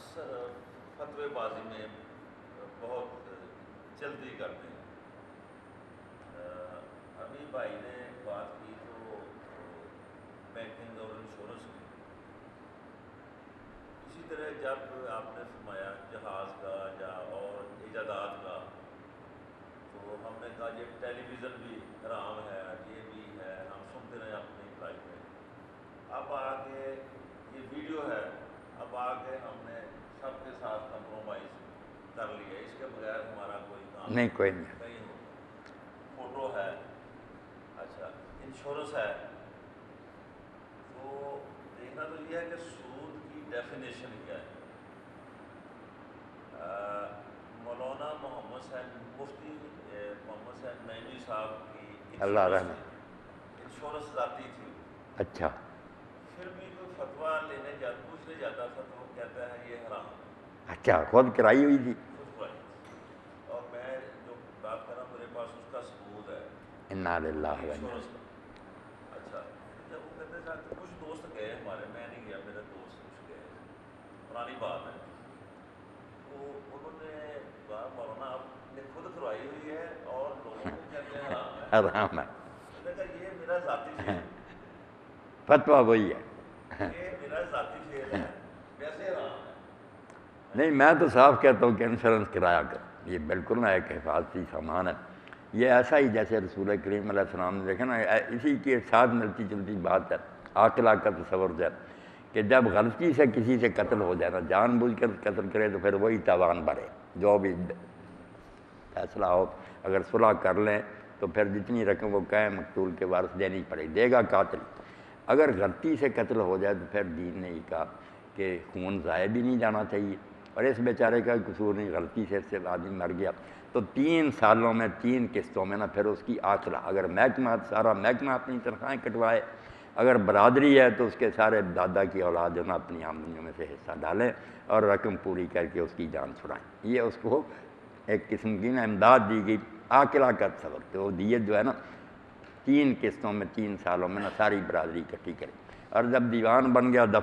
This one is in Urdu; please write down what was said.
اکثر فتوی بازی میں بہت جلدی کرتے ہیں۔ ابھی بھائی نے بات کی تو بینکنگ اور انشورنس کی، اسی طرح جب آپ نے فرمایا جہاز کا یا اور ایجادات کا، تو ہم نے کہا یہ ٹیلی ویژن بھی حرام ہے، یہ بھی ہے، ہم سنتے رہے اپنی لائف میں۔ اب آگے یہ ویڈیو ہے، اب آگے ہم نے سب کے ساتھ کمپرومائز کر لیا، اس کے بغیر ہمارا کوئی کام نہیں، کوئی نہیں۔ نہیں ہوتا۔ فوٹو ہے، اچھا انشورنس ہے، تو دیکھنا تو یہ ہے کہ سود کی ڈیفینیشن کیا ہے۔ مولانا محمد صاحب مفتی محمد صاحب نعیمی صاحب کی اللہ رحمہ۔ انشورنس ذاتی تھی، اچھا، پھر بھی کوئی فتویٰ پوچھنے جاتا تھا تو وہ کہتا ہے یہ حرام ہے، اچھا، خود کرائی ہوئی تھی؟ خود کرائی۔ اور میں جو بات کر رہا ہوں میرے پاس اس کا ثبوت ہے انا للہ و انا۔ انشورنس کا۔ اچھا جب وہ کہتے ہیں کہ کچھ دوست گئے ہمارے، میں نہیں گیا، میرے دوست کچھ گئے، پرانی بات ہے، تو انہوں نے کہا مولانا آپ نے خود کروائی ہوئی ہے اور لوگوں کو کہتے ہیں حرام ہے۔ حرام ہے، میں نے کہا یہ میرا ذاتی فیل ہے، فتویٰ وہی ہے۔ یہ میرا ذاتی فیل ہے، ویسے حرام ہے۔ نہیں، میں تو صاف کہتا ہوں کہ انشورنس کرایا کر، یہ بالکل نہ ایک حفاظتی سامان ہے۔ یہ ایسا ہی جیسے رسول کریم علیہ السلام نے دیکھا نا، اسی کے ساتھ ملتی جلتی بات ہے، عاقلہ کا تصور ہے کہ جب غلطی سے کسی سے قتل ہو جائے نا، جان بوجھ کر قتل کرے تو پھر وہی تاوان بھرے، جو بھی فیصلہ ہو۔ اگر صلح کر لیں تو پھر جتنی رقم وہ کہیں مقتول کے وارث دینی پڑے، دے گا قاتل۔ اگر غلطی سے قتل ہو جائے تو پھر دین نے یہ کہا کہ خون ضائع بھی نہیں جانا چاہیے، اور اس بیچارے کا قصور نہیں، غلطی سے اس سے آدمی مر گیا تو 3 سالوں میں 3 قسطوں میں نا پھر اس کی آخرہ، اگر محکمہ سارا محکمہ اپنی تنخواہیں کٹوائے، اگر برادری ہے تو اس کے سارے دادا کی اولاد جو نا اپنی آمدنیوں میں سے حصہ ڈالیں اور رقم پوری کر کے اس کی جان چھڑائیں۔ یہ اس کو ایک قسم کی نا امداد دی گئی، عاقلہ کا تصور، تو دیت جو ہے نا 3 قسطوں میں 3 سالوں میں نا ساری برادری اکٹھی کرے، اور جب دیوان بن گیا دفتر